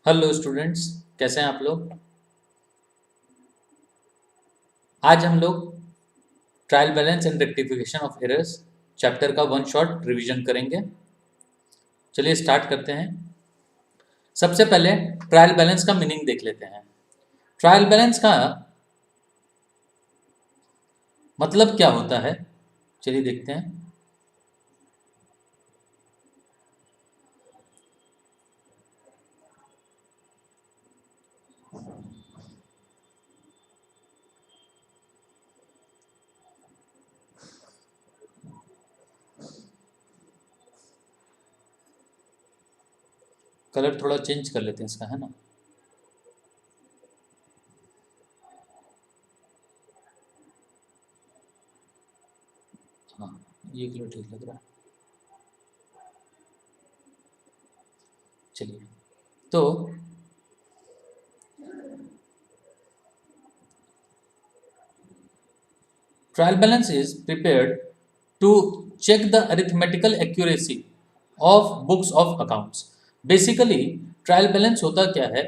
Hello students, कैसे हैं आप लोग। आज हम लोग trial balance and rectification of errors chapter का वन शॉट रिवीजन करेंगे। चलिए स्टार्ट करते हैं। सबसे पहले ट्रायल बैलेंस का मीनिंग देख लेते हैं। ट्रायल बैलेंस का मतलब क्या होता है, चलिए देखते हैं। कलर थोड़ा चेंज कर लेते हैं इसका, है ना। हाँ, ये कलर ठीक लग रहा है। चलिए, तो trial balance is prepared to check the arithmetical accuracy of books of accounts. Basically trial balance होता क्या है,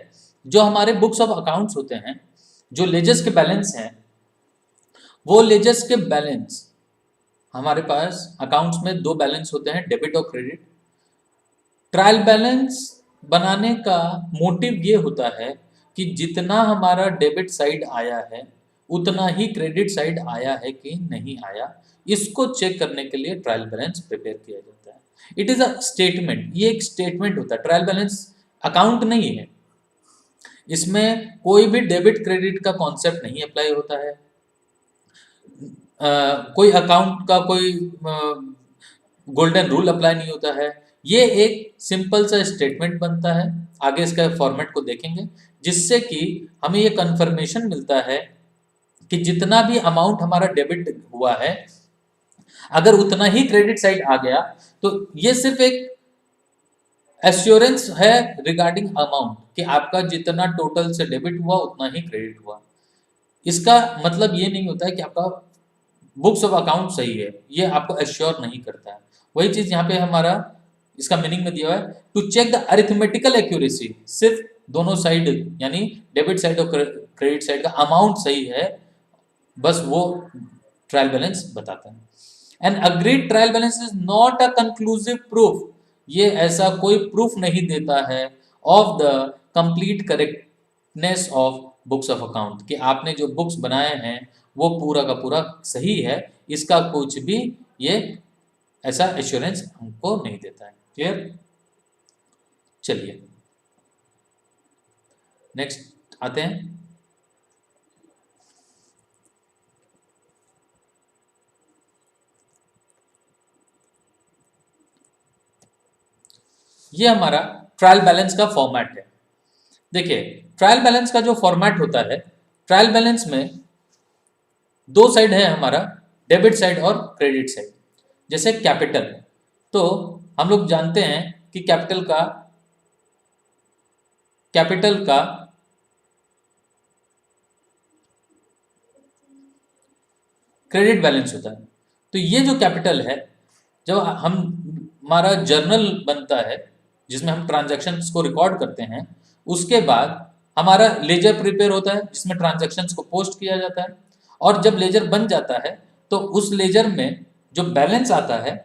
जो हमारे बुक्स ऑफ अकाउंट्स होते हैं, जो लेजर्स के बैलेंस हैं, वो लेजर्स के बैलेंस, हमारे पास अकाउंट्स में दो बैलेंस होते हैं, डेबिट और क्रेडिट। ट्रायल बैलेंस बनाने का मोटिव ये होता है कि जितना हमारा डेबिट साइड आया है उतना ही क्रेडिट साइड आया है कि नहीं आया, इसको चेक करने के लिए ट्रायल बैलेंस प्रिपेयर किया जाता है। इट इज अ स्टेटमेंट, ये एक स्टेटमेंट होता है। ट्रायल बैलेंस अकाउंट नहीं है, इसमें कोई भी डेबिट क्रेडिट का कॉन्सेप्ट नहीं अप्लाई होता है। कोई अकाउंट का कोई गोल्डन रूल अप्लाई नहीं होता है। ये एक सिंपल सा स्टेटमेंट बनता है, आगे इसका फॉर्मेट को देखेंगे, जिससे कि हमें ये कंफर्मेशन मिलता है कि जितना भी अमाउंट हमारा डेबिट हुआ है, अगर उतना ही क्रेडिट साइड आ गया तो ये सिर्फ एक एश्योरेंस है रिगार्डिंग अमाउंट कि आपका जितना टोटल से डेबिट हुआ उतना ही क्रेडिट हुआ। इसका मतलब ये नहीं होता है कि आपका बुक्स ऑफ अकाउंट सही है, ये आपको एश्योर नहीं करता है। वही चीज यहाँ पे हमारा इसका मीनिंग में दिया हुआ है, to check the arithmetical accuracy, सिर्फ दोनों साइड यानी डेबिट साइड और क्रेडिट साइड का अमाउंट सही है, बस वो ट्रायल बैलेंस बताता है। An agreed trial balance is not a conclusive proof, ये ऐसा कोई प्रूफ नहीं देता है of the complete correctness of books of account, कि आपने जो बुक्स बनाए हैं वो पूरा का पूरा सही है, इसका कुछ भी ये ऐसा एश्योरेंस हमको नहीं देता है। क्लियर। चलिए नेक्स्ट आते हैं। ये हमारा ट्रायल बैलेंस का फॉर्मेट है। देखिए, ट्रायल बैलेंस का जो फॉर्मेट होता है, ट्रायल बैलेंस में दो साइड है हमारा, डेबिट साइड और क्रेडिट साइड। जैसे कैपिटल, तो हम लोग जानते हैं कि कैपिटल का क्रेडिट बैलेंस होता है। तो ये जो कैपिटल है, जब हम हमारा जर्नल बनता है जिसमें हम ट्रांजैक्शंस को रिकॉर्ड करते हैं, उसके बाद हमारा लेजर प्रिपेयर होता है जिसमें ट्रांजैक्शंस को पोस्ट किया जाता है। और जब लेजर बन जाता है तो उस लेजर में जो बैलेंस आता है,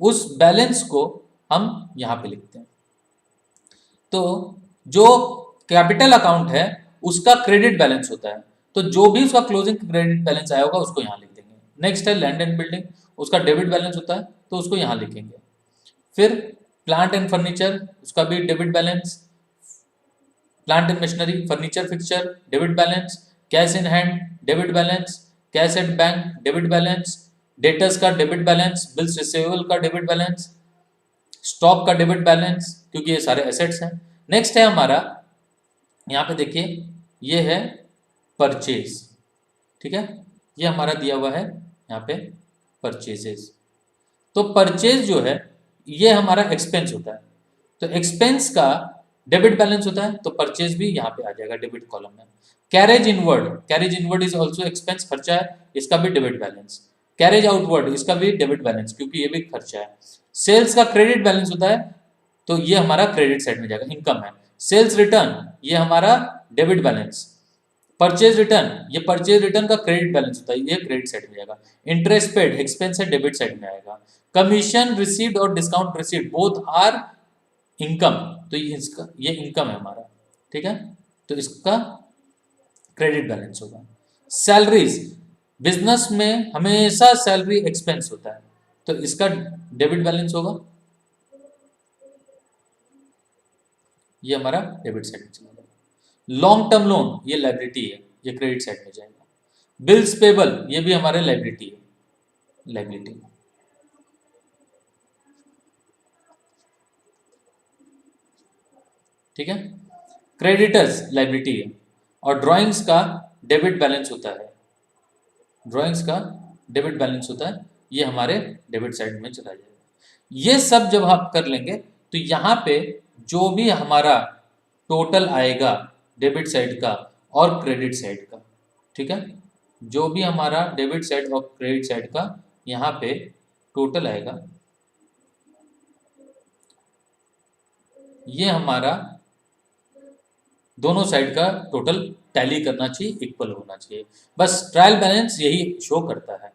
उस बैलेंस को हम यहाँ पे लिखते हैं। तो जो कैपिटल अकाउंट है उसका क्रेडिट बैलेंस होता है, तो जो भी उसका क्लोजिंग क्रेडिट बैलेंस आया होगा उसको यहाँ लिख देंगे। नेक्स्ट है लैंड एंड बिल्डिंग, उसका डेबिट बैलेंस होता है तो उसको यहाँ लिखेंगे। फिर प्लांट एंड फर्नीचर, उसका भी debit balance, plant and machinery, furniture fixture, debit balance, cash in hand debit balance, cash at bank debit balance, debtors का डेबिट बैलेंस, बिल्स रिसीवेबल का डेबिट बैलेंस, स्टॉक का डेबिट बैलेंस, क्योंकि ये सारे assets हैं। Next है हमारा, यहाँ पे देखिए, ये है परचेज। ठीक है, ये हमारा दिया हुआ है यहाँ पे परचेजेस। तो परचेज जो है ये हमारा एक्सपेंस होता है, तो एक्सपेंस का डेबिट बैलेंस होता है, तो परचेज भी यहाँ पे आ जाएगा डेबिट कॉलम में। Carriage inward is also expense, खर्चा है, इसका भी डेबिट बैलेंस। कैरेज आउटवर्ड, इसका भी डेबिट बैलेंस क्योंकि ये भी खर्चा है। सेल्स का क्रेडिट बैलेंस होता है, तो ये हमारा क्रेडिट साइड में जाएगा, इनकम है। सेल्स रिटर्न ये हमारा डेबिट बैलेंस, परचेज रिटर्न ये परचेज रिटर्न का क्रेडिट बैलेंस होता है, ये क्रेडिट साइड में जाएगा। इंटरेस्ट पेड एक्सपेंस है, डेबिट साइड में आएगा। कमीशन रिसीव्ड और discount received both are income, तो ये इनकम है हमारा, ठीक है, तो इसका क्रेडिट बैलेंस होगा। सैलरीज, बिजनेस में हमेशा सैलरी एक्सपेंस होता है, तो इसका डेबिट बैलेंस होगा, ये हमारा डेबिट साइड में चला जाएगा। लॉन्ग टर्म लोन ये लाइबिलिटी है, ये क्रेडिट साइड में जाएगा। बिल्स पेबल ये भी हमारे लाइबिलिटी है, लाइबिलिटी, ठीक है। क्रेडिटर्स लाइबिलिटी है, और ड्राइंग्स का डेबिट बैलेंस होता है, ड्राइंग्स का डेबिट बैलेंस होता है, ये हमारे डेबिट साइड में चला जाएगा। ये सब जब आप कर लेंगे तो यहाँ पे जो भी हमारा टोटल आएगा डेबिट साइड का और क्रेडिट साइड का, ठीक है, जो भी हमारा डेबिट साइड और क्रेडिट साइड का यहाँ पे टोटल आएगा, ये हमारा दोनों साइड का टोटल टैली करना चाहिए, इक्वल होना चाहिए। बस ट्रायल बैलेंस यही शो करता है।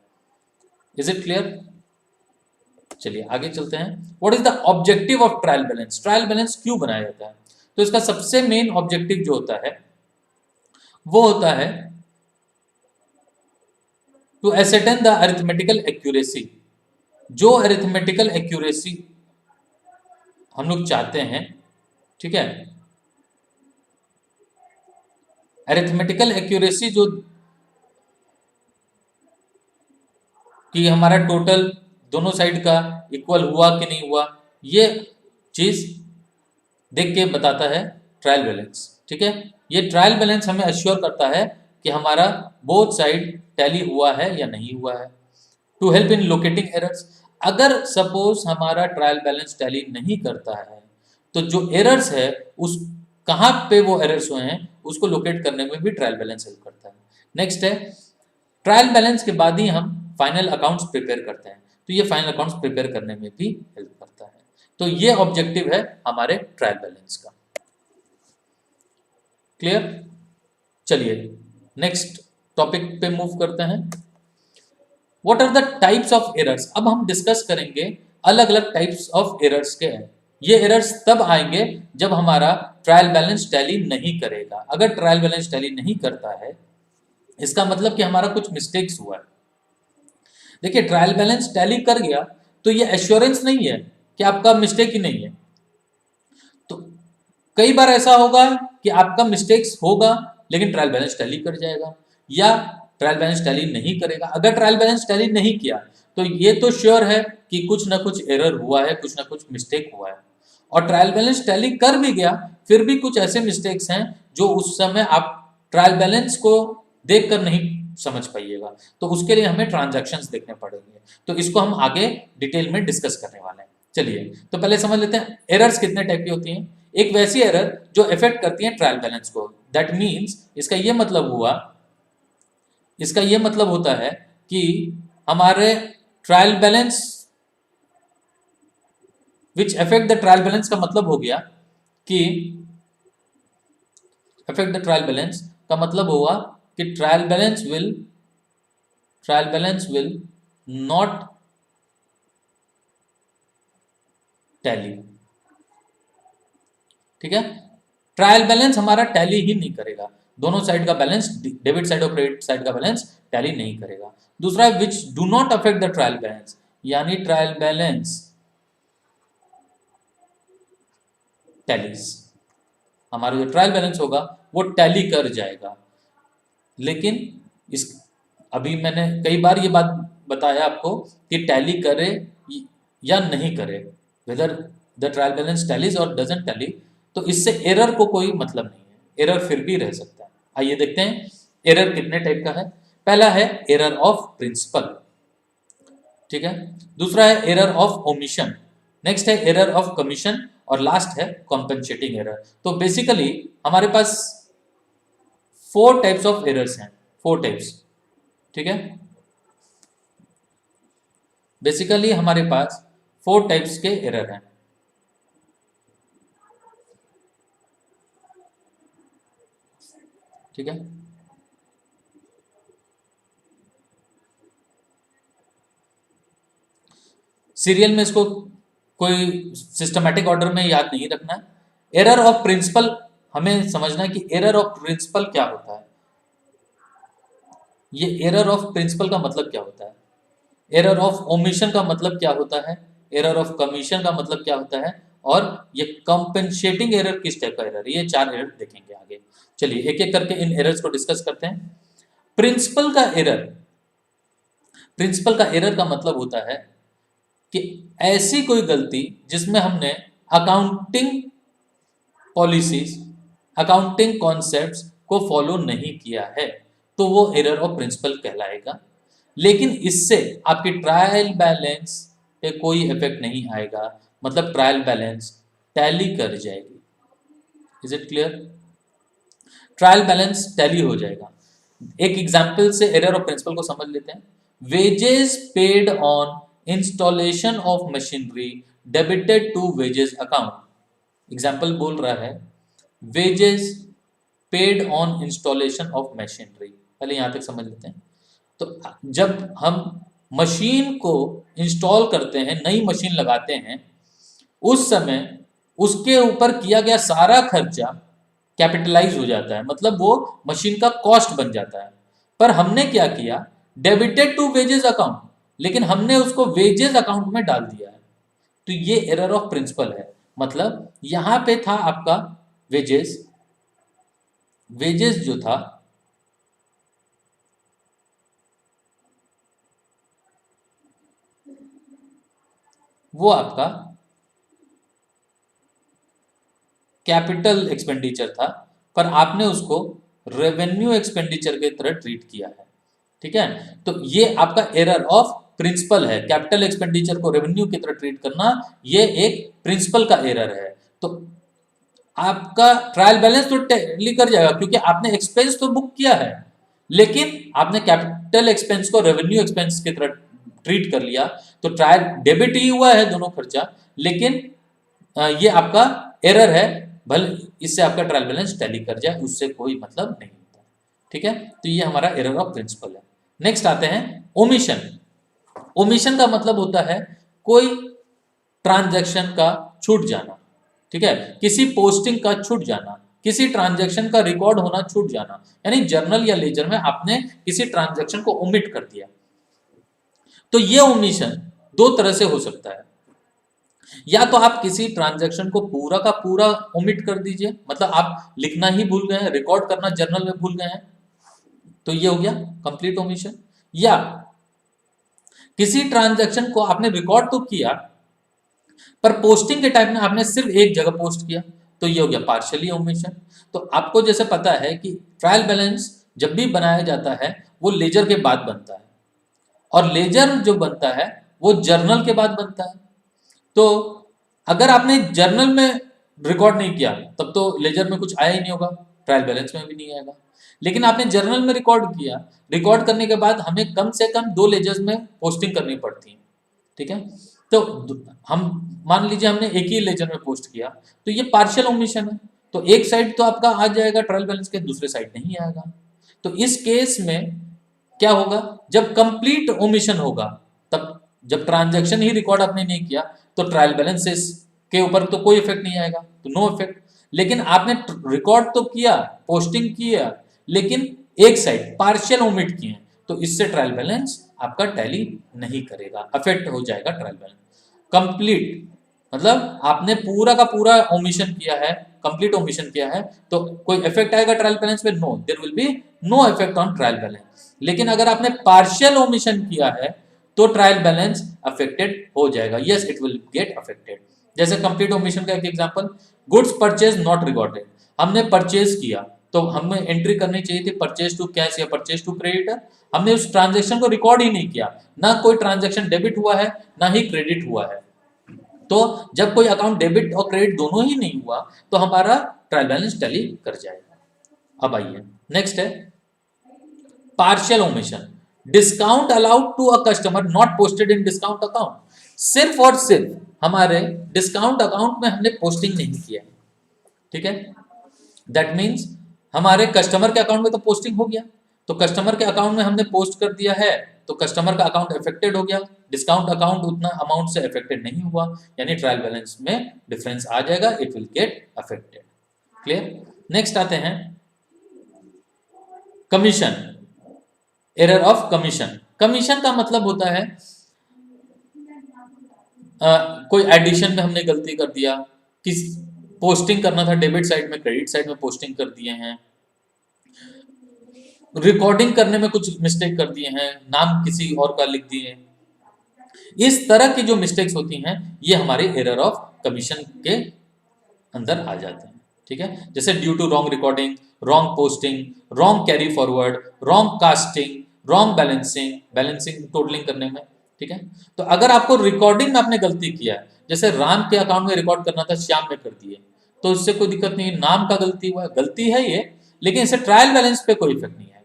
Is it clear? चलिए आगे चलते हैं। What is the objective of trial balance? Trial balance क्यों बनाया जाता है? तो इसका सबसे मेन ऑब्जेक्टिव जो होता है वो होता है टू एसेटन द अरिथमेटिकल एक्यूरेसी। जो अरिथमेटिकल एक्यूरेसी हम लोग चाहते हैं, ठीक है, अरिथमेटिकल एक्यूरेसी जो कि हमारा टोटल दोनों साइड का इक्वल हुआ कि नहीं हुआ, ये चीज देख के बताता है ट्रायल बैलेंस, ठीक है। ये ट्रायल बैलेंस हमें अश्योर करता है कि हमारा बोथ साइड टैली हुआ है या नहीं हुआ है। To help in locating errors, अगर सपोज हमारा ट्रायल बैलेंस टैली नहीं करता है तो जो एरर्स है उस कहाँ पे वो एरर्स हुए हैं उसको लोकेट करने में भी ट्रायल बैलेंस हेल्प करता है। नेक्स्ट है, ट्रायल बैलेंस के बाद ही हम फाइनल अकाउंट्स प्रिपेयर करते हैं, तो ये फाइनल अकाउंट्स प्रिपेयर करने में भी हेल्प करता है। तो ये ऑब्जेक्टिव है हमारे ट्रायल बैलेंस का। क्लियर? चलिए नेक्स्ट टॉपिक पे मूव करते हैं। What are the types of errors? अब हम डिस्कस करेंगे अलग अलग टाइप्स ऑफ एरर्स के हैं। ये एरर्स तब आएंगे जब हमारा ट्रायल बैलेंस टैली नहीं करेगा। अगर ट्रायल बैलेंस टैली नहीं करता है इसका मतलब कि हमारा कुछ मिस्टेक्स हुआ है। देखिए ट्रायल बैलेंस टैली कर गया तो ये एश्योरेंस नहीं है कि आपका मिस्टेक ही नहीं है। तो कई बार ऐसा होगा कि आपका मिस्टेक्स होगा लेकिन ट्रायल बैलेंस टैली कर जाएगा, या ट्रायल बैलेंस टैली नहीं करेगा। अगर ट्रायल बैलेंस टैली नहीं किया तो ये तो श्योर है कि कुछ ना कुछ एरर हुआ है, कुछ ना कुछ मिस्टेक हुआ है। और ट्रायल बैलेंस टैली कर भी गया फिर भी कुछ ऐसे मिस्टेक्स हैं जो उस समय आप ट्रायल बैलेंस को देखकर नहीं समझ पाइएगा, तो उसके लिए हमें ट्रांजैक्शंस देखने पड़ेंगे। तो इसको हम आगे डिटेल में डिस्कस करने वाले हैं। चलिए तो पहले समझ लेते हैं एरर्स कितने टाइप की होती हैं। एक वैसी एरर जो इफेक्ट करती है ट्रायल बैलेंस को, दैट मीन्स इसका ये मतलब हुआ, इसका ये मतलब होता है कि हमारे trial balance which affect the trial balance का मतलब हो गया कि अफेक्ट द ट्रायल बैलेंस का मतलब हुआ कि trial balance will not tally, ठीक है। ट्रायल बैलेंस हमारा टैली ही नहीं करेगा, दोनों साइड का बैलेंस, डेबिट साइड और क्रेडिट साइड का बैलेंस टैली नहीं करेगा। दूसरा है which do not affect the trial balance, यानी ट्रायल बैलेंस टैलीज, हमारा जो ट्रायल बैलेंस होगा वो टैली कर जाएगा। लेकिन इस अभी मैंने कई बार ये बात बताया आपको कि टैली करे या नहीं करे, whether the trial balance tallies और डजंट टैली, तो इससे एरर को कोई मतलब नहीं है, एरर फिर भी रह सकता है। आइए देखते हैं एरर कितने टाइप का है। पहला है एरर ऑफ प्रिंसिपल, ठीक है। दूसरा है एरर ऑफ ओमिशन, नेक्स्ट है एरर ऑफ कमीशन, और लास्ट है कॉम्पेंसेटिंग एरर। तो बेसिकली हमारे पास 4 टाइप्स ऑफ एरर्स हैं, 4 टाइप्स, ठीक है। बेसिकली हमारे पास 4 टाइप्स के एरर हैं। ठीक है। सीरियल में इसको कोई सिस्टमैटिक ऑर्डर में याद नहीं रखना है। एरर ऑफ प्रिंसिपल हमें समझना है कि एरर ऑफ प्रिंसिपल क्या होता है। ये एरर ऑफ प्रिंसिपल का मतलब क्या होता है, एरर ऑफ ओमिशन का मतलब क्या होता है, एरर ऑफ कमीशन का मतलब क्या होता है, और ये कंपेंसेटिंग एरर किस टाइप का एरर है, ये 4 एरर देखेंगे आगे। चलिए एक एक करके इन एरर्स को डिस्कस करते हैं। प्रिंसिपल का एरर, प्रिंसिपल का एरर का मतलब होता है कि ऐसी कोई गलती जिसमें हमने अकाउंटिंग पॉलिसीज, अकाउंटिंग कॉन्सेप्ट्स को फॉलो नहीं किया है, तो वो एरर ऑफ प्रिंसिपल कहलाएगा। लेकिन इससे आपकी ट्रायल बैलेंस पे कोई इफेक्ट नहीं आएगा, मतलब ट्रायल बैलेंस टैली कर जाएगी। Is it clear? Trial balance tally हो जाएगा। एक एग्जांपल से एरर ऑफ प्रिंसिपल को समझ लेते हैं। Wages paid on installation of machinery debited to wages account. Example बोल रहा है wages paid on installation of machinery. पहले यहां तक समझ लेते हैं। तो जब हम मशीन को इंस्टॉल करते हैं, नई मशीन लगाते हैं, उस समय उसके ऊपर किया गया सारा खर्चा कैपिटलाइज हो जाता है, मतलब वो मशीन का कॉस्ट बन जाता है। पर हमने क्या किया, डेबिटेड टू वेजेस अकाउंट, लेकिन हमने उसको वेजेस अकाउंट में डाल दिया है। तो ये एरर ऑफ प्रिंसिपल है। मतलब यहां पे था आपका वेजेस, वेजेस जो था वो आपका कैपिटल एक्सपेंडिचर था, पर आपने उसको रेवेन्यू एक्सपेंडिचर की तरह ट्रीट किया है। ठीक है, तो ये आपका एरर ऑफ प्रिंसिपल है। कैपिटल एक्सपेंडिचर को रेवेन्यू की तरह ट्रीट करना, ये एक प्रिंसिपल का एरर है। तो आपका ट्रायल बैलेंस तो टैली कर जाएगा क्योंकि आपने एक्सपेंस तो बुक किया है, लेकिन आपने कैपिटल एक्सपेंस को रेवेन्यू एक्सपेंस की तरह ट्रीट कर लिया, तो ट्रायल डेबिट ही हुआ है दोनों खर्चा, लेकिन ये आपका एरर है। भले इससे आपका ट्रायल बैलेंस टैली कर जाए, उससे कोई मतलब नहीं होता। ठीक है, तो ये हमारा एरर ऑफ प्रिंसिपल है। नेक्स्ट आते हैं ओमिशन। ओमिशन का मतलब होता है कोई ट्रांजैक्शन का छूट जाना। ठीक है, किसी पोस्टिंग का छूट जाना, किसी ट्रांजैक्शन का रिकॉर्ड होना छूट जाना, यानी जर्नल या लेजर में आपने किसी ट्रांजैक्शन को ओमिट कर दिया। तो ये ओमिशन दो तरह से हो सकता है। या तो आप किसी ट्रांजैक्शन को पूरा का पूरा ओमिट कर दीजिए, मतलब आप लिखना ही भूल गए हैं, रिकॉर्ड करना जर्नल में भूल गए हैं, तो ये हो गया कंप्लीट ओमिशन। या किसी ट्रांजैक्शन को आपने रिकॉर्ड तो किया, पर पोस्टिंग के टाइम में आपने सिर्फ एक जगह पोस्ट किया, तो ये हो गया पार्शियली ओमिशन। तो आपको जैसे पता है कि ट्रायल बैलेंस जब भी बनाया जाता है वो लेजर के बाद बनता है, और लेजर जो बनता है वो जर्नल के बाद बनता है। तो अगर आपने जर्नल में रिकॉर्ड नहीं किया तब तो लेजर में कुछ आया ही नहीं होगा, ट्रायल बैलेंस में भी नहीं आएगा। लेकिन आपने जर्नल में रिकॉर्ड किया, रिकॉर्ड करने के बाद हमें कम से कम 2 लेजर्स में पोस्टिंग करनी पड़ती है। ठीक है, तो हम मान लीजिए हमने एक ही लेजर में पोस्ट किया, तो ये पार्शियल ओमिशन है। तो एक साइड तो आपका आ जाएगा ट्रायल बैलेंस के, दूसरे साइड नहीं आएगा। तो इस केस में क्या होगा, जब कंप्लीट ओमिशन होगा, तब जब ट्रांजैक्शन ही रिकॉर्ड आपने नहीं किया तो ट्रायल बैलेंसेस के ऊपर तो कोई इफेक्ट नहीं आएगा, तो नो इफेक्ट। लेकिन आपने रिकॉर्ड तो किया, पोस्टिंग किया, लेकिन एक साइड पार्शियल ओमिट किए, तो इससे ट्रायल बैलेंस आपका टैली नहीं करेगा, अफेक्ट हो जाएगा ट्रायल बैलेंस। कंप्लीट मतलब आपने पूरा का पूरा ओमिशन किया है, कंप्लीट ओमिशन किया है, तो कोई इफेक्ट आएगा ट्रायल बैलेंस पे? No, there will be no effect on trial balance. लेकिन अगर आपने पार्शियल ओमिशन किया है तो ट्रायल बैलेंस अफेक्टेड हो जाएगा, yes it will get affected. जैसे कंप्लीट ओमिशन का एक example, goods purchase not recorded. हमने परचेज किया तो हमें एंट्री करनी चाहिए थी परचेज टू कैश या परचेज टू क्रेडिट, हमने उस ट्रांजैक्शन को रिकॉर्ड ही नहीं किया, ना कोई ट्रांजैक्शन डेबिट हुआ है ना ही क्रेडिट हुआ है। तो जब कोई अकाउंट डेबिट और क्रेडिट दोनों ही नहीं हुआ तो हमारा ट्रायल बैलेंस टैली कर जाएगा। अब आइए नेक्स्ट है partial omission. Discount allowed to a customer not posted in discount account. सिर्फ और सिर्फ हमारे डिस्काउंट अकाउंट में हमने पोस्टिंग नहीं किया, ठीक है, दैट मीन्स हमारे कस्टमर के अकाउंट में तो पोस्टिंग हो गया, तो कस्टमर के अकाउंट में हमने पोस्ट कर दिया है, तो कस्टमर का अकाउंट अफेक्टेड हो गया, डिस्काउंट अकाउंट उतना अमाउंट से अफेक्टेड नहीं हुआ, यानी ट्रायल बैलेंस में डिफरेंस आ जाएगा, it will get affected. Clear? Next आते हैं commission, error of commission. Commission का मतलब होता है कोई एडिशन में हमने गलती कर दिया, किस पोस्टिंग करना था डेबिट साइड में क्रेडिट साइड में पोस्टिंग कर दिए हैं, रिकॉर्डिंग करने में कुछ मिस्टेक कर दिए हैं, नाम किसी और का लिख दिए, इस तरह की जो मिस्टेक्स होती हैं ये हमारे एरर ऑफ कमीशन के अंदर आ जाते हैं। ठीक है, जैसे due to wrong recording, wrong posting, wrong carry forward, wrong casting, wrong balancing, balancing totalling करने में। ठीक है, तो अगर आपको रिकॉर्डिंग में आपने गलती किया है, जैसे राम के अकाउंट में रिकॉर्ड करना था श्याम में कर दिए, तो इससे कोई दिक्कत नहीं है, नाम का गलती हुआ है, गलती है ये, लेकिन इससे ट्रायल बैलेंस पे कोई इफेक्ट नहीं है।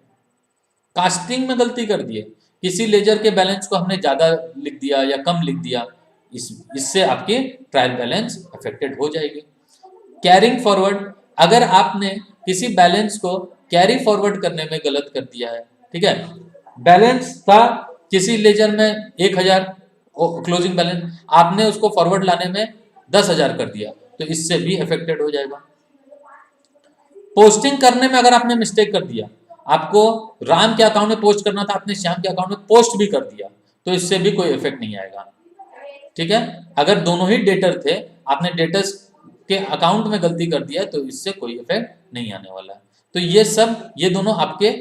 कास्टिंग में गलती कर दी है, किसी लेजर के बैलेंस को हमने ज्यादा लिख दिया या कम लिख दिया, इससे आपकी ट्रायल बैलेंस अफेक्टेड हो जाएगी। कैरिंग फॉरवर्ड, अगर आपने किसी बैलेंस को कैरी फॉरवर्ड करने में गलत कर दिया है, ठीक है, बैलेंस था किसी लेजर में 1000 क्लोजिंग बैलेंस, आपने उसको फॉरवर्ड लाने में 10,000 कर दिया, तो इससे भी अफेक्टेड हो जाएगा। पोस्टिंग करने में अगर आपने मिस्टेक कर दिया, आपको राम के अकाउंट में पोस्ट करना था, आपने श्याम के अकाउंट में पोस्ट भी कर दिया, तो इससे भी कोई इफेक्ट नहीं आएगा। ठीक है, अगर दोनों ही डेटर थे, आपने डेटर्स के अकाउंट में गलती कर दिया, तो इससे कोई इफेक्ट नहीं आने वाला है। तो ये सब, ये दोनों आपके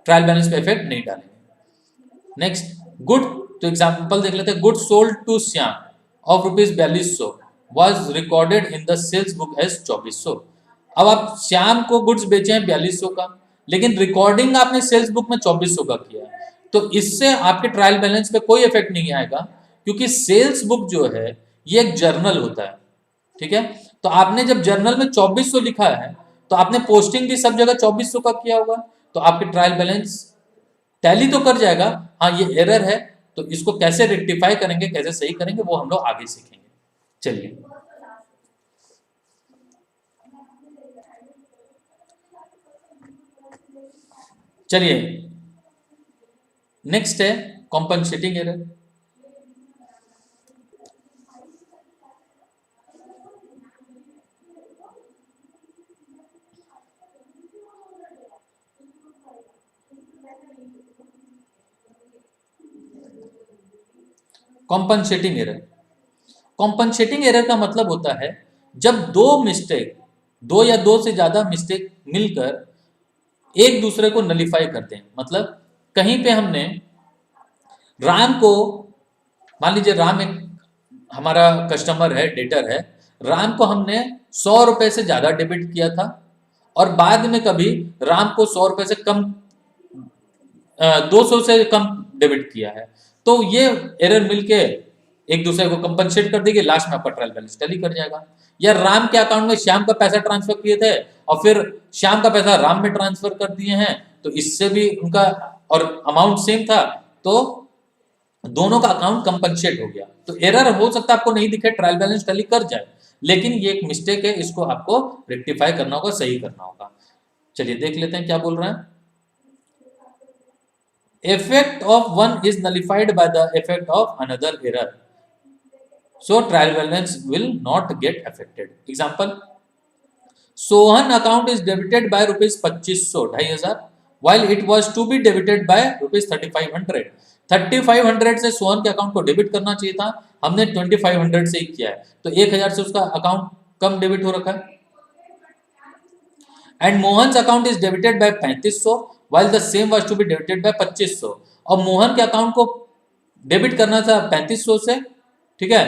ट्रायल बैलेंस पे इफेक्ट नहीं डालेंगे। नेक्स्ट, गुड, तो एग्जांपल देख लेते हैं। Good sold to Shyam of ₹4200 was recorded in the sales book as 2400। अब आप श्याम को गुड्स बेचे हैं 4200 का, लेकिन रिकॉर्डिंग आपने सेल्स बुक में 2400 का किया है, तो इससे आपके ट्रायल बैलेंस पे कोई इफेक्ट नहीं आएगा, क्योंकि सेल्स बुक जो है ये एक जर्नल होता है। ठीक है, तो आपने जब जर्नल में 2400 लिखा है, तो आपने पोस्टिंग भी सब जगह 2400 का किया होगा, तो आपके ट्रायल बैलेंस टैली तो कर जाएगा। हाँ, ये एरर है, तो इसको कैसे रेक्टिफाई करेंगे, कैसे सही करेंगे, वो हम लोग आगे सीखेंगे। चलिए, चलिए नेक्स्ट है compensating error. Compensating error, compensating error का मतलब होता है जब दो मिस्टेक, दो या दो से ज्यादा मिस्टेक मिलकर एक दूसरे को नलीफाई करते हैं। मतलब कहीं पे हमने राम को, मान लीजिए राम एक हमारा कस्टमर है, डेटर है, राम को हमने 100 रुपए से ज्यादा डेबिट किया था, और बाद में कभी राम को 100 रुपए से कम, 200 से कम डेबिट किया है, तो ये एरर मिलके एक दूसरे को कंपनसेट कर देगी, लास्ट में आपका ट्रायल बैलेंस टैली कर जाएगा। या राम के अकाउंट में श्याम का पैसा ट्रांसफर किए थे, और फिर श्याम का पैसा राम में ट्रांसफर कर दिए हैं, तो इससे भी उनका, और अमाउंट सेम था, तो दोनों का अकाउंट कंपनसेट हो गया। तो एरर हो सकता है आपको नहीं दिखे, ट्रायल बैलेंस टैली कर जाए, लेकिन ये एक मिस्टेक है, इसको आपको रेक्टिफाई करना होगा, सही करना होगा। चलिए देख लेते हैं क्या बोल रहे हैं। Effect of one is nullified by the effect of another error, so trial balance will not get affected. Example, Sohan account is debited by ₹2500, 2500, while it was to be debited by ₹3500। 3500 से सोहन के account को debit करना चाहिए था, हमने 2500 से ही किया है, तो 1000 से उसका अकाउंट कम डेबिट हो रखा है। And Mohan account is debited bye 3500 while the same was to be debited by 2500, और मोहन के अकाउंट को डेबिट करना था 3500 से, ठीक है,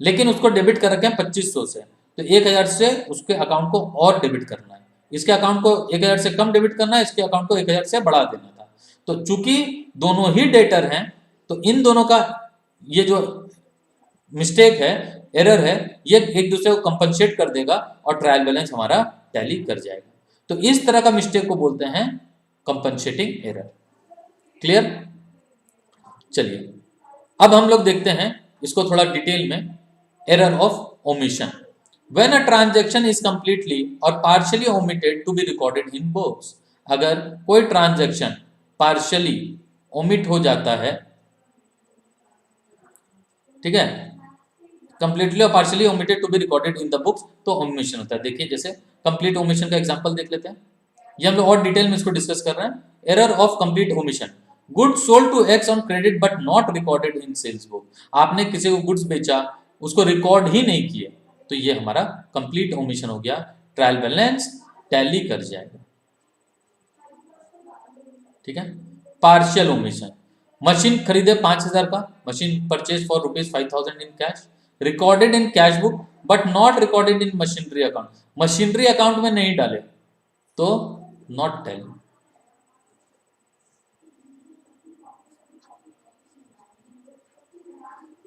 लेकिन उसको डेबिट कर रखे हैं 2500 से, तो 1000 से उसके अकाउंट को और डेबिट करना है, इसके अकाउंट को 1000 से कम डेबिट करना है, इसके अकाउंट को 1000 से बढ़ा देना था। तो चूंकि दोनों ही डेटर हैं, तो इन दोनों का ये जो मिस्टेक है, एरर है, ये एक दूसरे को कंपनसेट कर देगा और ट्रायल बैलेंस हमारा टैली कर जाएगा। तो इस तरह का मिस्टेक को बोलते हैं कंपनसेटिंग एरर। क्लियर? चलिए अब हम लोग देखते हैं इसको थोड़ा डिटेल में, error of omission. When a transaction is completely और partially omitted to be recorded in books, अगर कोई ट्रांजैक्शन पार्शियली ओमिट हो जाता है, ठीक है, कंप्लीटली और partially omitted to be recorded in the books, तो ओमिशन होता है। देखिए जैसे कंप्लीट ओमिशन का एग्जांपल देख लेते हैं, ये हम लोग और डिटेल में इसको डिस्कस कर रहे हैं। Error of complete omission, goods sold to X on credit but not recorded in sales book, आपने किसी को गुड्स बेचा, उसको रिकॉर्ड ही नहीं किए, तो ये हमारा कंप्लीट ओमिशन हो गया, ट्रायल बैलेंस टैली कर जाएगा। ठीक है। पार्शियल ओमिशन, मशीन खरीदे 5,000 का, machine purchase for ₹5,000 in cash, recorded in cash book but not recorded in machinery account, machinery account में नहीं डाले तो नॉट टैली।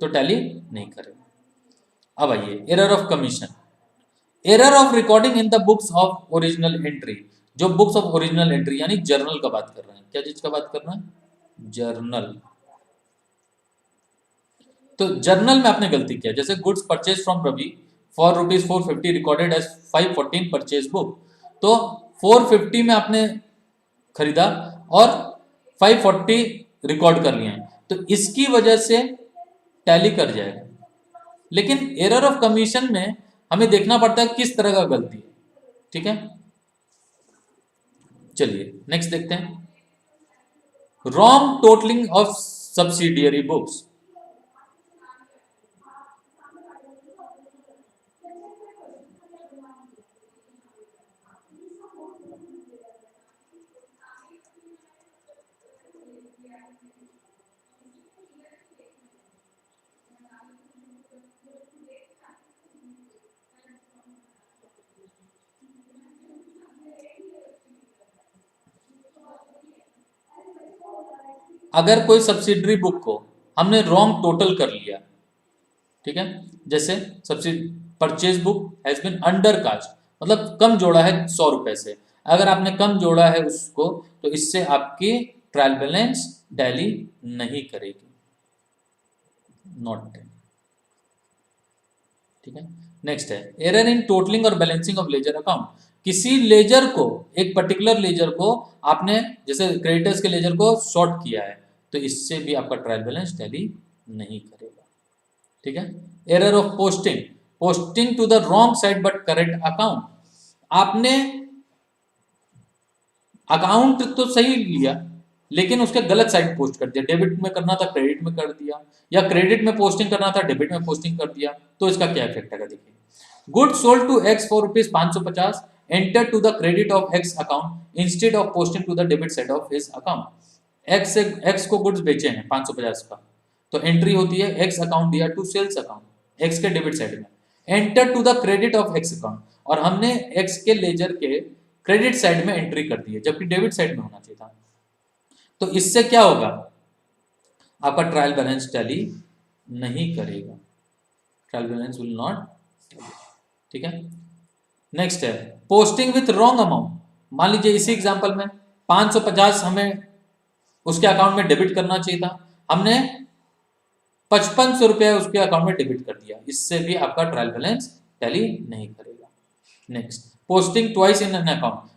तो टैली नहीं करेगा। अब आइए error of commission, error of recording in the books of original entry, जो बुक्स ऑफ ओरिजिनल एंट्री यानी जर्नल का बात कर रहे हैं, क्या चीज का बात कर रहे हैं, जर्नल। तो जर्नल में आपने गलती किया, जैसे goods purchase from Ravi for ₹450 recorded as 514 purchase book, तो 450 में आपने खरीदा और 540 रिकॉर्ड कर लिए हैं, तो इसकी वजह से टैली कर जाएगा। लेकिन एरर ऑफ कमीशन में हमें देखना पड़ता है किस तरह का गलती है। ठीक है, चलिए नेक्स्ट देखते हैं, wrong totalling of subsidiary books. अगर कोई सब्सिडरी बुक को हमने रॉन्ग टोटल कर लिया, ठीक है, जैसे subsidy purchase book has been under cast, मतलब कम जोड़ा है 100 रुपए से, अगर आपने कम जोड़ा है उसको, तो इससे आपकी ट्रायल बैलेंस टैली नहीं करेगी, नॉट टैली। ठीक है, नेक्स्ट है एरर इन टोटलिंग और बैलेंसिंग ऑफ लेजर अकाउंट, किसी लेजर को, एक पर्टिकुलर लेजर को आपने जैसे क्रेडिटर्स के लेजर को शॉर्ट किया है, तो इससे भी आपका ट्रायल बैलेंस टैली नहीं करेगा। ठीक है, error of posting, posting to the wrong side but correct account, आपने अकाउंट तो सही लिया लेकिन उसके गलत साइड पोस्ट कर दिया, डेबिट में करना था क्रेडिट में कर दिया, या क्रेडिट में पोस्टिंग करना था डेबिट में पोस्टिंग कर दिया, तो इसका क्या इफेक्ट आएगा देखिए, good sold to X for ₹550 enter to the credit of X account instead of posting to the debit side of his account, X को गुड्स बेचे हैं 550 का, तो एंट्री होती है एक्स अकाउंट दिया टू सेल्स अकाउंट, एक्स के डेबिट साइड में, enter to the credit of X account, और हमने एक्स के लेजर के क्रेडिट साइड में एंट्री कर दी है जबकि डेबिट साइड में होना चाहिए था, तो इससे क्या होगा, आपका ट्रायल बैलेंस टैली नहीं करेगा, ट्रायल बैलेंस विल नॉट। ठीक है, नेक्स्ट है पोस्टिंग विथ रॉन्ग अमाउंट, मान लीजिए इसी एग्जांपल में 550 हमें उसके अकाउंट में डेबिट करना चाहिए था, हमने 5500 रुपया उसके अकाउंट में डेबिट कर दिया, इससे भी आपका ट्रायल बैलेंस टैली नहीं करेगा। Next posting twice in an account,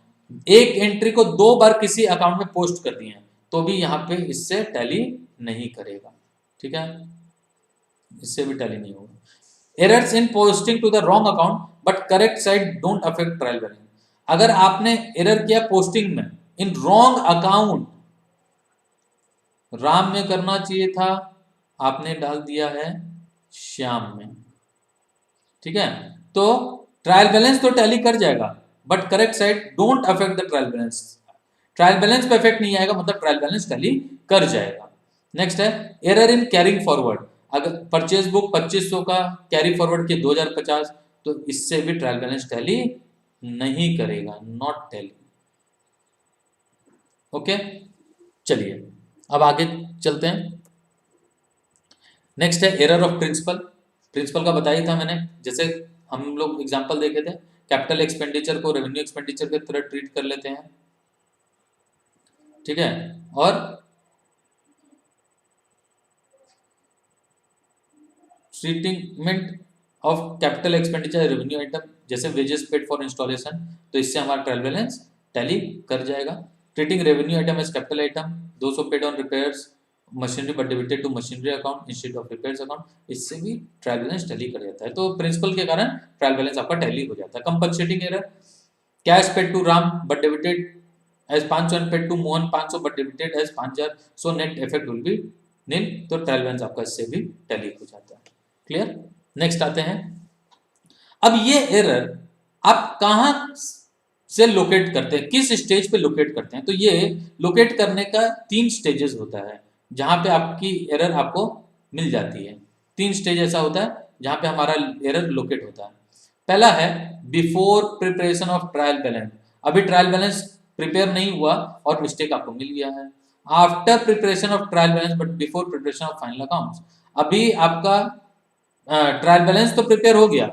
एक एंट्री को 2 बार किसी अकाउंट में पोस्ट कर दिए हैं, तो भी यहाँ पे इससे टैली नहीं करेगा। ठीक है, इससे भी टैली नहीं होगा। Errors in posting to the wrong account but correct side don't affect trial balance, अगर आपने एरर किया पोस्टिंग में इन रॉन्ग अकाउंट, राम में करना चाहिए था, आपने डाल दिया है श्याम में, ठीक है, तो ट्रायल बैलेंस तो टैली कर जाएगा but correct side don't affect the trial balance, trial balance पे इफेक्ट नहीं आएगा, मतलब ट्रायल बैलेंस टैली कर जाएगा। नेक्स्ट है एरर इन कैरिंग फॉरवर्ड, अगर परचेज बुक 2500 का कैरी फॉरवर्ड किए 2050, तो इससे भी ट्रायल बैलेंस टैली नहीं करेगा, नॉट टैली। ओके, चलिए अब आगे चलते हैं। नेक्स्ट है एरर ऑफ प्रिंसिपल, प्रिंसिपल का बताया था मैंने, जैसे हम लोग एग्जांपल देखे थे, कैपिटल एक्सपेंडिचर को रेवेन्यू एक्सपेंडिचर की तरह ट्रीट कर लेते हैं, ठीक है, और treatment of capital expenditure revenue item, जैसे वेजेस पेड फॉर इंस्टॉलेशन, तो इससे हमारा ट्रायल बैलेंस टैली कर जाएगा। Treating revenue item as capital item, 200 paid on repairs machinery but debited to machinery account instead of repairs account, इससे भी trial balance tally कर जाता है। तो प्रिंसिपल के कारण ट्रायल बैलेंस आपका टैली हो जाता है। Compensating error, cash paid to Ram but debited as 500 and paid to Mohan 500 but debited as 5000, so net effect will be nil, तो ट्रायल बैलेंस आपका इससे भी टैली हो जाता है। क्लियर। नेक्स्ट आते हैं, अब ये एरर आप कहां से लोकेट करते हैं, किस स्टेज पे लोकेट करते हैं? तो ये लोकेट करने का 3 स्टेजेस होता है जहां पे आपकी एरर आपको मिल जाती है। 3 स्टेज ऐसा होता है जहां पे हमारा एरर लोकेट होता है। पहला है before preparation of trial balance, अभी ट्रायल बैलेंस प्रिपेयर नहीं हुआ और मिस्टेक आपको मिल गया है। After preparation of trial balance but before preparation of final accounts, अभी आपका ट्रायल बैलेंस तो प्रिपेयर हो गया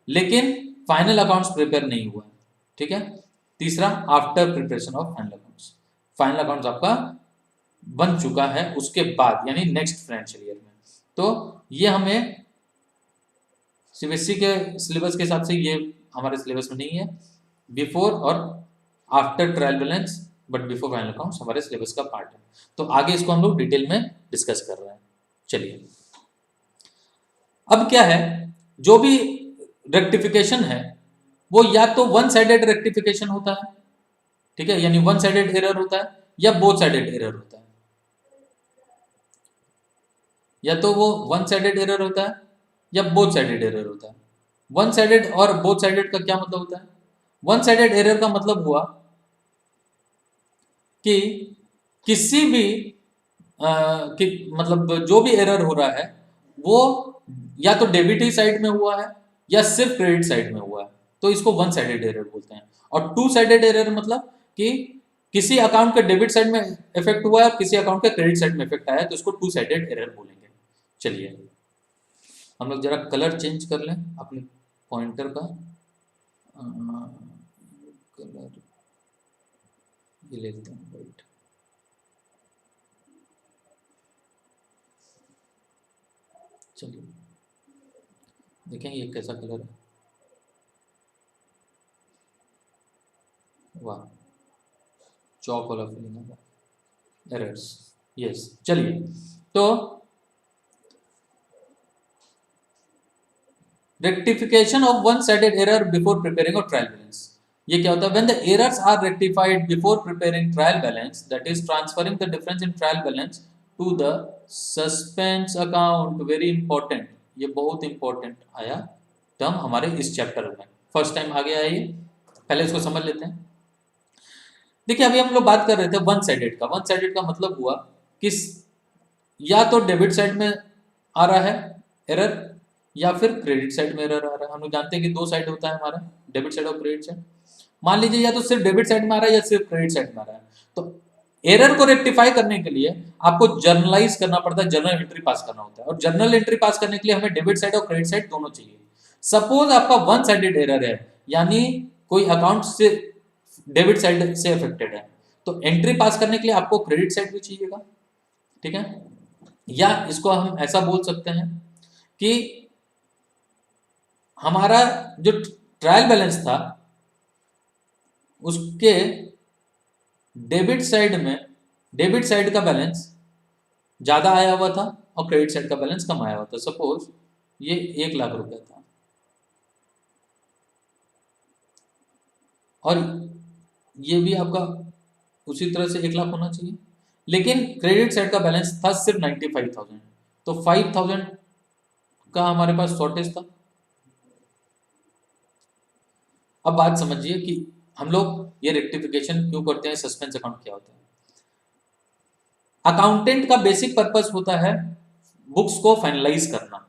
लेकिन फाइनल अकाउंट्स प्रिपेयर नहीं हुआ। ठीक है। तीसरा, after preparation of final accounts, final accounts आपका बन चुका है उसके बाद, यानी नेक्स्ट फाइनेंशियल ईयर में। तो ये हमें सीबीएसई के सिलेबस के हिसाब से ये हमारे सिलेबस में नहीं है। बिफोर और after trial balance but before final accounts हमारे सिलेबस का पार्ट है। तो आगे इसको हम लोग डिटेल में डिस्कस कर रहे हैं। चलिए, अब क्या है, जो भी रेक्टिफिकेशन है वो या तो वन साइडेड रेक्टिफिकेशन होता है, ठीक है, यानी वन साइडेड एरर होता है, या बोथ साइडेड एरर होता है। या तो वो वन साइडेड एरर होता है या बोथ साइडेड एरर होता है। वन साइडेड और बोथ साइडेड का क्या मतलब होता है? वन साइडेड एरर का मतलब हुआ कि किसी भी कि मतलब जो भी एरर हो रहा है वो या तो डेबिट साइड में हुआ है या सिर्फ क्रेडिट साइड में हुआ है, तो इसको वन साइडेड एरर बोलते हैं। और टू साइडेड एरर मतलब कि किसी अकाउंट के डेबिट साइड में इफेक्ट हुआ है और किसी अकाउंट के क्रेडिट साइड में इफेक्ट आया है, तो इसको टू साइडेड एरर बोलेंगे। चलिए, हम लोग जरा कलर चेंज कर लें अपने पॉइंटर का। कलर ये लेते हैं वाइट। चलिए देखें ये कैसा कलर है। वाह, चौक वाला फीलिंग है, एरर्स। यस, चलिए, तो rectification of one sided error before preparing of trial balance, ये क्या होता है? When the errors are rectified before preparing trial balance, that is transferring the difference in trial balance to the suspense account. Very important, ये बहुत important आया term हमारे इस chapter में, फर्स्ट टाइम आ गया है ये, पहले इसको समझ लेते हैं। देखिए, अभी हम लोग बात कर रहे थे वन साइडेड का। वन साइडेड का मतलब हुआ किस, या तो डेबिट साइड में आ रहा है एरर या फिर क्रेडिट साइड में एरर आ रहा है। हम लोग जानते हैं कि दो साइड होता है हमारा, डेबिट साइड और क्रेडिट साइड। मान लीजिए या तो सिर्फ डेबिट साइड में आ रहा है या सिर्फ क्रेडिट साइड में आ रहा है, तो एरर को रेक्टिफाई करने के लिए आपको जर्नलाइज करना पड़ता है, जर्नल एंट्री पास करना होता है। और जर्नल एंट्री पास करने के लिए हमें डेबिट साइड और क्रेडिट साइड दोनों चाहिए। सपोज आपका वन साइडेड एरर है, यानी कोई अकाउंट से डेबिट साइड से अफेक्टेड है, तो एंट्री पास करने के लिए आपको क्रेडिट साइड भी चाहिएगा। ठीक है, या इसको हम ऐसा बोल सकते हैं कि हमारा जो ट्रायल बैलेंस था उसके डेबिट साइड में, डेबिट साइड का बैलेंस ज्यादा आया हुआ था और क्रेडिट साइड का बैलेंस कम आया हुआ था। सपोज ये 1,00,000 रुपए था और ये भी आपका उसी तरह से 1,00,000 होना चाहिए, लेकिन क्रेडिट साइड का बैलेंस था सिर्फ 95,000, तो 5,000 का हमारे पास शॉर्टेज था। अब बात समझिए कि हम लोग ये रेक्टिफिकेशन क्यों करते हैं, सस्पेंस अकाउंट क्या होता है। अकाउंटेंट का बेसिक पर्पस होता है बुक्स को फाइनलाइज करना।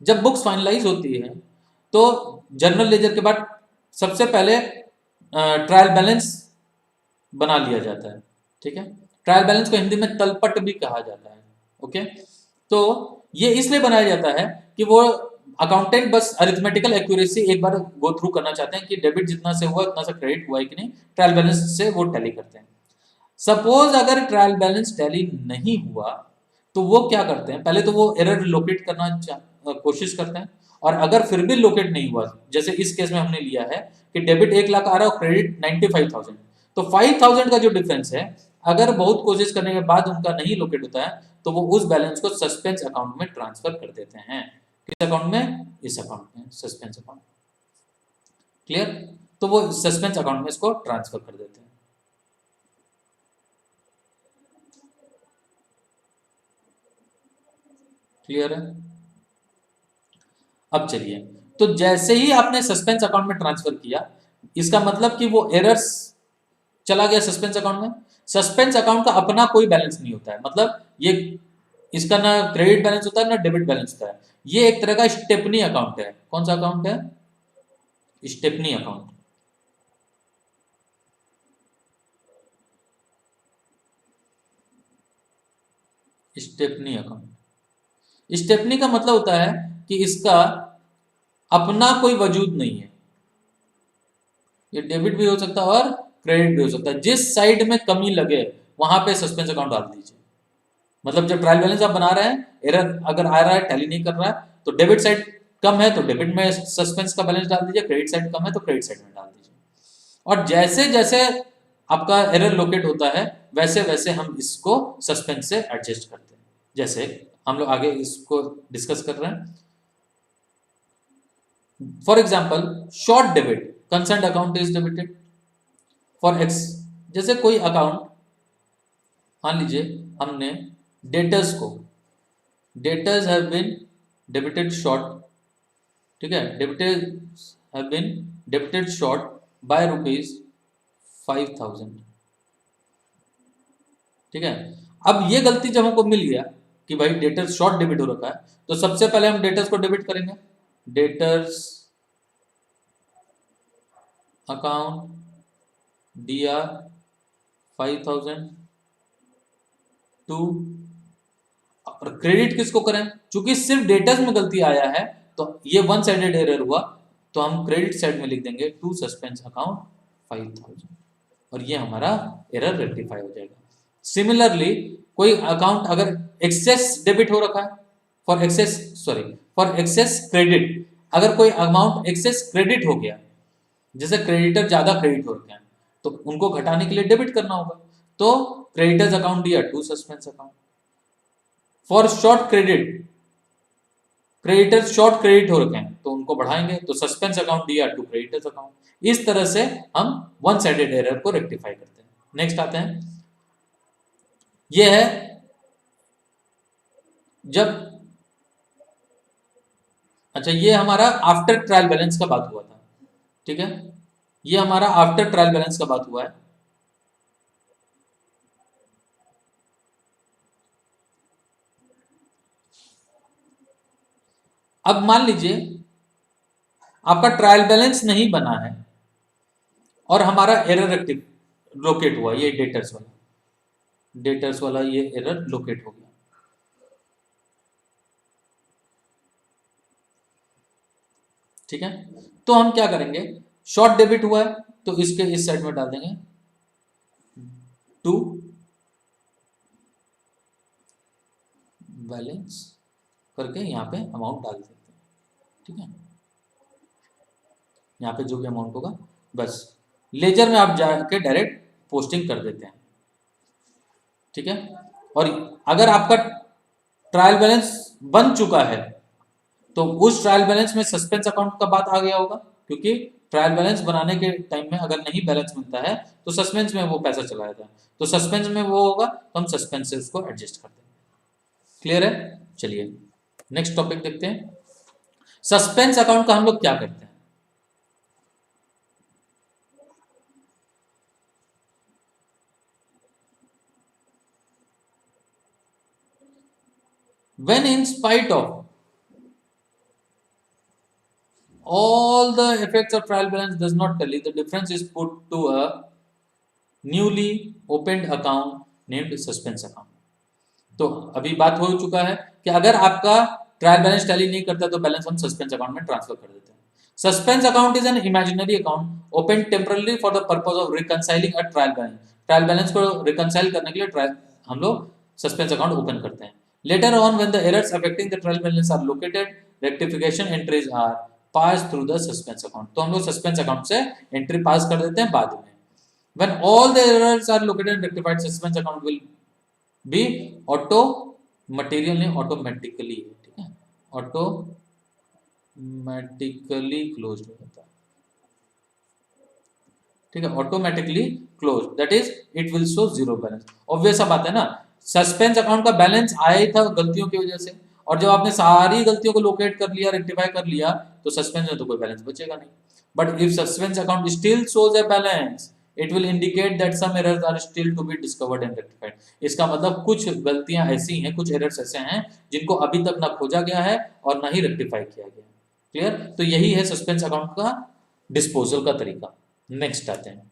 जब बुक्स फाइनलाइज होती है तो जर्नल लेजर के बाद सबसे पहले ट्रायल बैलेंस बना लिया जाता है। ठीक है, ट्रायल बैलेंस को हिंदी में तलपट भी कहा जाता है। ओके, तो ये इसलिए बनाया जाता है कि वो अकाउंटेंट बस अरिथमेटिकल एक्यूरेसी एक बार गो थ्रू करना चाहते हैं कि डेबिट जितना से हुआ उतना से क्रेडिट हुआ है कि नहीं, ट्रायल बैलेंस से वो टैली करते हैं। सपोज अगर ट्रायल बैलेंस टैली नहीं हुआ तो वो क्या करते हैं, पहले तो वो एरर लोकेट करना कोशिश करते हैं और अगर फिर भी लोकेट नहीं हुआ, जैसे इस केस में हमने लिया है कि डेबिट 1 लाख आ रहा है और क्रेडिट 95,000, तो 5,000 का जो डिफरेंस है, अगर बहुत कोशिश करने के बाद उनका नहीं लोकेट होता है तो वो उस बैलेंस को सस्पेंस अकाउंट में ट्रांसफर कर देते हैं। किस अकाउंट में? इस अकाउंट में, सस्पेंस अकाउंट। क्लियर? तो वो सस्पेंस अकाउंट में इसको ट्रांसफर कर देते हैं। क्लियर है? अब चलिए, तो जैसे ही आपने सस्पेंस अकाउंट में ट्रांसफर किया, इसका मतलब कि वो एरर्स चला गया सस्पेंस अकाउंट में। सस्पेंस अकाउंट का अपना कोई बैलेंस नहीं होता है, मतलब ये इसका ना क्रेडिट बैलेंस होता है ना डेबिट बैलेंस होता है। ये एक तरह का स्टेपनी अकाउंट है। कौन सा अकाउंट है? Stepney account. Stepney account, stepney का मतलब होता है कि इसका अपना कोई वजूद नहीं है। ये डेबिट भी हो सकता है और क्रेडिट भी हो सकता है। जिस साइड में कमी लगे वहां पे सस्पेंस अकाउंट डाल दीजिए। मतलब जब ट्रायल बैलेंस आप बना रहे हैं, एरर अगर आ रहा है, टैली नहीं कर रहा है, तो डेबिट साइड कम है तो डेबिट में सस्पेंस का बैलेंस डाल दीजिए, क्रेडिट साइड कम है तो क्रेडिट साइड में डाल दीजिए। और जैसे जैसे आपका एरर लोकेट होता है वैसे वैसे हम इसको सस्पेंस से एडजस्ट करते हैं। जैसे हम लोग आगे इसको डिस्कस कर रहे हैं। For example, short debit, concern account is debited for X. जैसे कोई अकाउंट, मान लीजिए हमने डेटर्स को, debtors have been debited short, ठीक है, debtors have been debited short by ₹5,000, ठीक है। अब ये गलती जब हमको मिल गया कि भाई डेटर्स शॉर्ट डेबिट हो रखा है, तो सबसे पहले हम डेटर्स को डेबिट करेंगे। डेटर्स अकाउंट DR 5,000 टू, और क्रेडिट किसको करें? चूंकि सिर्फ डेटर्स में गलती आया है तो ये वन साइडेड एरर हुआ, तो हम क्रेडिट साइड में लिख देंगे टू सस्पेंस अकाउंट 5,000, और ये हमारा एरर रेक्टिफाई हो जाएगा। सिमिलरली, कोई अकाउंट अगर एक्सेस डेबिट हो रखा है, फॉर एक्सेस क्रेडिट, अगर कोई अमाउंट एक्सेस क्रेडिट हो गया, जैसे क्रेडिटर ज्यादा क्रेडिट हो रखे हैं तो उनको घटाने के लिए डेबिट करना होगा, तो क्रेडिटर्स अकाउंट दिया to suspense account. For short credit, creditors short credit हो रखे हैं तो उनको बढ़ाएंगे, तो सस्पेंस अकाउंट दिया टू क्रेडिटर्स अकाउंट। इस तरह से हम वन साइडेड एरर को रेक्टिफाई करते हैं। नेक्स्ट आते हैं, ये है जब, अच्छा ये हमारा आफ्टर ट्रायल बैलेंस का बात हुआ था, ठीक है, ये हमारा आफ्टर ट्रायल बैलेंस का बात हुआ है। अब मान लीजिए आपका ट्रायल बैलेंस नहीं बना है और हमारा एरर लोकेट हुआ, ये डेटर्स वाला ये एरर लोकेट हो गया, ठीक है। तो हम क्या करेंगे, शॉर्ट डेबिट हुआ है तो इसके इस साइड में डाल देंगे टू बैलेंस करके यहाँ पे अमाउंट डाल देते हैं, ठीक है। यहाँ पे जो भी अमाउंट होगा बस लेजर में आप जाके डायरेक्ट पोस्टिंग कर देते हैं, ठीक है। और अगर आपका ट्रायल बैलेंस बन चुका है तो उस ट्रायल बैलेंस में सस्पेंस अकाउंट का बात आ गया होगा, क्योंकि ट्रायल बैलेंस बनाने के टाइम में अगर नहीं बैलेंस मिलता है तो सस्पेंस में वो पैसा चला जाता है, तो सस्पेंस में वो होगा तो हम सस्पेंस से उसको एडजस्ट कर देंगे। क्लियर है? चलिए नेक्स्ट टॉपिक देखते हैं। सस्पेंस अकाउंट का हम लोग क्या करते हैं? When in spite of all the effects of trial balance does not tally, the difference is put to a newly opened account named suspense account. तो अभी बात हो चुका है कि अगर आपका ट्रायल बैलेंस टैली नहीं करता तो बैलेंस हम सस्पेंस अकाउंट में ट्रांसफर कर देते हैं। Suspense account is an imaginary account open temporarily for the purpose of reconciling a trial balance. Trial balance को रिकंसाइल करने के लिए हम लोग सस्पेंस अकाउंट ओपन करते हैं। Later on when the errors affecting the trial balance are located, rectification entries are pass through the suspense account. तो हम लोग सस्पेंस अकाउंट से एंट्री पास कर देते हैं बाद में। When all the errors are located and rectified, suspense account will be material नहीं automatically, ठीक है, automatically closed हो जाता है, ठीक है, automatically close, that is it will show zero balance. Obvious सा बात है ना, सस्पेंस अकाउंट का बैलेंस आया ही था गलतियों की वजह से, और जब आपने सारी गलतियों को लोकेट कर लिया, रेक्टिफाई कर लिया, तो सस्पेंस में तो कोई बैलेंस बचेगा नहीं। But if suspense account still shows a balance, it will indicate that some errors are still to be discovered and rectified. इसका मतलब कुछ गलतियां ऐसी हैं, कुछ एरर्स ऐसे हैं जिनको अभी तक ना खोजा गया है और ना ही रेक्टिफाई किया गया। क्लियर? तो यही है सस्पेंस अकाउंट का डिस्पोजल का तरीका। नेक्स्ट आते हैं,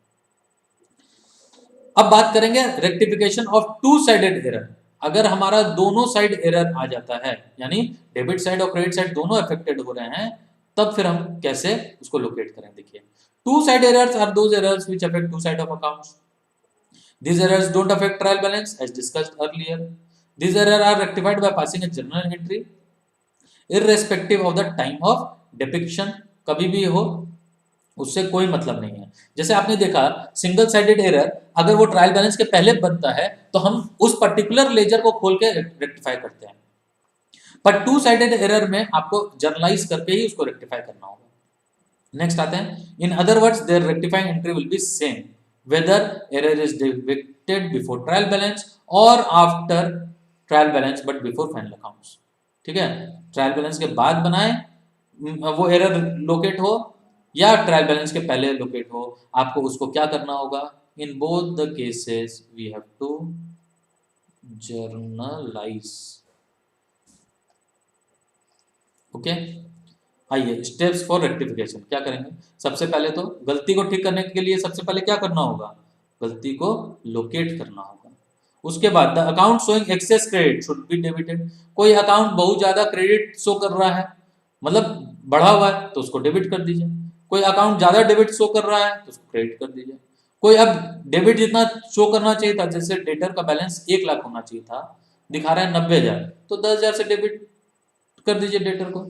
अब बात करेंगे rectification of two sided error. अगर हमारा दोनों साइड एरर आ जाता है, यानी डेबिट साइड और क्रेडिट साइड दोनों अफेक्टेड हो रहे हैं, तब फिर हम कैसे उसको लोकेट करें। देखिए, two side errors are those errors which affect two side of accounts. These errors don't affect trial balance as discussed earlier. These errors are rectified by passing a journal entry irrespective of the time of depiction। कभी भी हो, उससे कोई मतलब नहीं है। जैसे आपने देखा, सिंगल साइडेड एरर अगर वो ट्रायल बैलेंस के पहले बनता है तो हम उस पर्टिकुलर लेजर को खोल के रेक्टिफाई करते हैं, पर टू साइडेड एरर में आपको जर्नलाइज करके ही उसको रेक्टिफाई करना होगा। नेक्स्ट आते हैं, in other words their rectifying entry will be same whether error is detected before trial balance और after trial balance but before final accounts. ठीक है, ट्रायल बैलेंस के बाद बनाए वो एरर लोकेट हो या ट्रायल बैलेंस के पहले लोकेट हो, आपको उसको क्या करना होगा, in both the cases we have to journalise. Okay, आइए स्टेप्स फॉर रेक्टिफिकेशन क्या करेंगे। सबसे पहले तो गलती को ठीक करने के लिए सबसे पहले क्या करना होगा, गलती को लोकेट करना होगा। उसके बाद the account showing excess credit should be debited. कोई अकाउंट बहुत ज्यादा क्रेडिट शो कर रहा है, मतलब बढ़ा हुआ है, तो उसको डेबिट कर दीजिए। कोई अकाउंट ज्यादा डेबिट शो कर रहा है तो उसको क्रेडिट कर दीजिए। कोई अब डेबिट जितना शो करना चाहिए था, जैसे डेटर का बैलेंस 1 लाख होना चाहिए था, दिखा रहा है 90,000, तो 10,000 से डेबिट कर दीजिए डेटर को।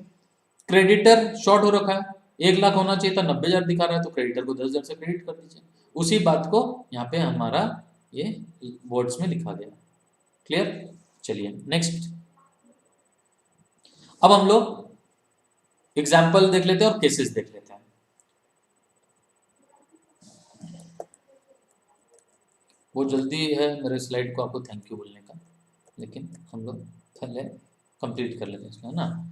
क्रेडिटर शॉर्ट हो रखा है, 1 लाख होना चाहिए था, 90,000 दिखा रहा है, तो क्रेडिटर को 10,000 से क्रेडिट कर दीजिए। उसी बात को यहाँ पे हमारा ये वर्ड्स में लिखा गया। क्लियर? चलिए नेक्स्ट, अब हम लोग एग्जाम्पल देख लेते हैं और केसेस देख लेते हैं। वो जल्दी है मेरे स्लाइड को आपको थैंक यू बोलने का, लेकिन हम लोग पहले कंप्लीट कर लेते हैं इसमें, है ना।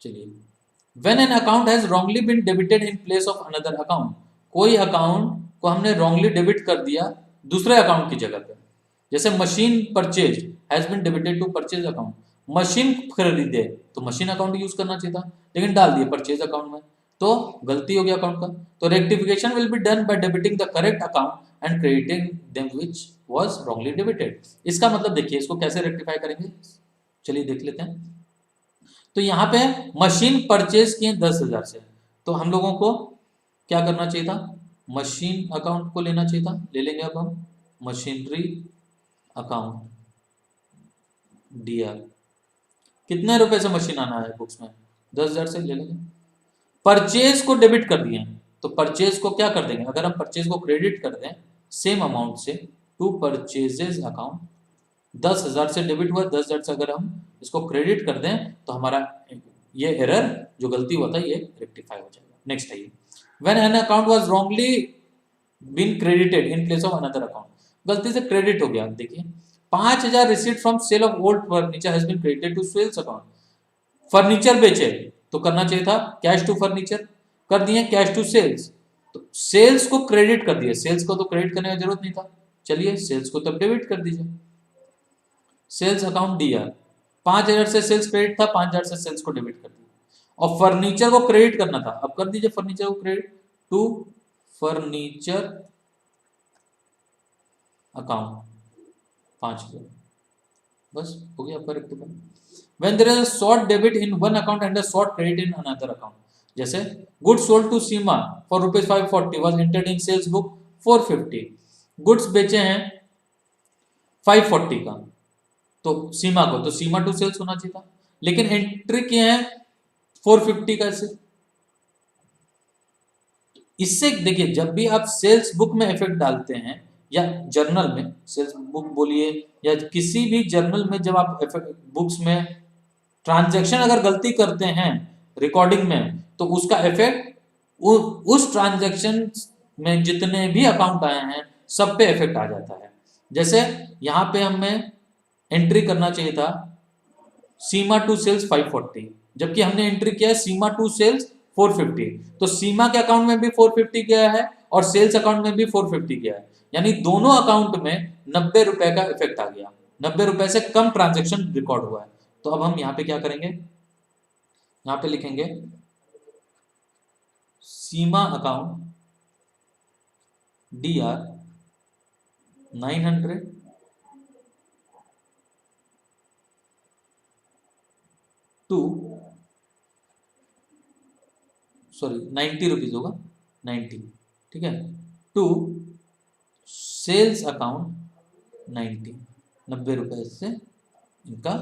चलिए, when an account has wrongly been debited in place of another account. कोई अकाउंट को हमने रॉन्गली डेबिट कर दिया दूसरे अकाउंट की जगह पे, जैसे machine purchase has been debited to purchase account. Machine खरीदे तो मशीन अकाउंट यूज करना चाहिए था, लेकिन डाल दिए परचेज अकाउंट में, तो गलती हो गया अकाउंट का। तो rectification will be done by debiting the correct account and crediting them which was wrongly debited. इसका मतलब देखिए, इसको कैसे रेक्टिफाई करेंगे, चलिए देख लेते हैं। तो यहाँ पे मशीन परचेज किए 10,000 से, तो हम लोगों को क्या करना चाहिए था, मशीन अकाउंट को लेना चाहिए था। ले लेंगे अब हम मशीनरी अकाउंट डीआर। कितने रुपए से मशीन आना है बुक्स में, 10,000 से ले लेंगे। परचेज को डेबिट कर दिए, तो परचेज को क्या कर देंगे, अगर हम परचेज को क्रेडिट कर दें सेम अमाउंट से टू परचेजेज अकाउंट, 10,000 से डेबिट हुआ, 10,000 से अगर हम इसको क्रेडिट कर दें तो हमारा ये एरर जो गलती हुआ था ये रेक्टिफाई हो जाएगा। नेक्स्ट आइए, when an account was wrongly been credited in place of another account. गलती से क्रेडिट हो गया, देखिए 5,000 receipt from sale of old furniture has been credited to sales account. Furniture बेचे तो करना चाहिए था कैश टू फर्नीचर, कर दिए कैश टू सेल्स, तो सेल्स को क्रेडिट कर दिए, सेल्स को तो क्रेडिट करने की जरूरत नहीं था, चलिए सेल्स को तब डेबिट कर दीजिए। सेल्स अकाउंट दिया, 5,000 से सेल्स क्रेडिट था, 5,000 से सेल्स को डेबिट कर दिया। और फर्नीचर को क्रेडिट करना था, अब कर दीजिए फर्नीचर को क्रेडिट टू फर्नीचर अकाउंट 5,000, बस हो गया आपका rectify. When there is a short debit in one account and a short credit in another account, जैसे goods sold to Seema for rupees 540 was entered in sales book 450, goods बेचे हैं 540 का तो सीमा को, तो सीमा टू सेल्स होना चाहिए था, लेकिन एंट्री किए हैं 450 का ऐसे। इससे देखिए, जब भी आप सेल्स बुक में इफेक्ट डालते हैं या जर्नल में, सेल्स बुक बोलिए या किसी भी जर्नल में, जब आप बुक्स में ट्रांजैक्शन अगर गलती करते हैं रिकॉर्डिंग में, तो उसका इफेक्ट उस ट्रांजैक्शन में जितने भी अकाउंट आए हैं सब पे इफेक्ट आ जाता है। जैसे यहाँ पे हमें एंट्री करना चाहिए था सीमा टू सेल्स 540, जबकि हमने एंट्री किया है सीमा टू सेल्स 450, तो सीमा के अकाउंट में भी 450 गया है और सेल्स अकाउंट में भी 450 गया है, यानी दोनों अकाउंट में 90 रुपए का इफेक्ट आ गया, 90 रुपए से कम ट्रांजेक्शन रिकॉर्ड हुआ है। तो अब हम यहाँ पे क्या करेंगे, यहाँ पे लिखेंगे सीमा अकाउंट DR 900 टू 90 रुपीज होगा, 90, ठीक है, टू सेल्स अकाउंट 90 रुपए से इनका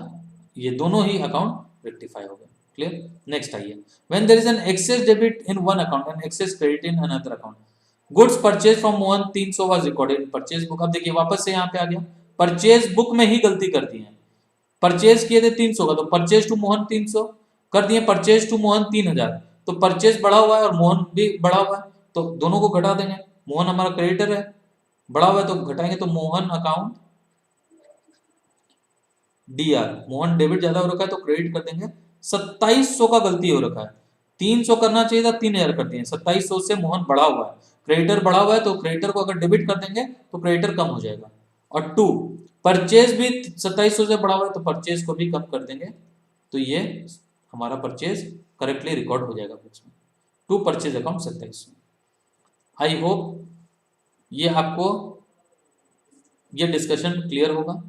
ये दोनों ही अकाउंट रेक्टिफाई हो गए। क्लियर। नेक्स्ट आइए, when there is an excess debit in one account and excess credit in another account, goods purchase from Mohan 300 was recorded in purchase book. अब देखिए वापस से यहाँ पे आ गया, परचेज बुक में ही गलती कर दी है, परचेज किए थे 300 का, तो परचेज टू मोहन 300 कर दिए, परचेज टू मोहन 3000, तो परचेज बढ़ा हुआ है और मोहन भी बढ़ा हुआ है, तो दोनों को घटा देंगे, मोहन हमारा क्रेडिटर है, बढ़ा हुआ है तो घटाएंगे, तो Mohan account DR, Mohan debit ज्यादा हो रखा है तो क्रेडिट कर देंगे, 2700 का गलती हो रखा है, 300 करना चाहिए था 3000 कर दिए, 2700 से मोहन बढ़ा हुआ है, क्रेडिटर बढ़ा हुआ है, तो क्रेडिटर को अगर डेबिट कर देंगे तो क्रेडिटर कम हो जाएगा। और टू परचेज भी 2700 से बढ़ा हुआ है तो परचेज को भी कम कर देंगे, तो ये हमारा परचेज करेक्टली रिकॉर्ड हो जाएगा बुक्स में, to purchase account 2700। I hope ये आपको ये डिस्कशन क्लियर होगा।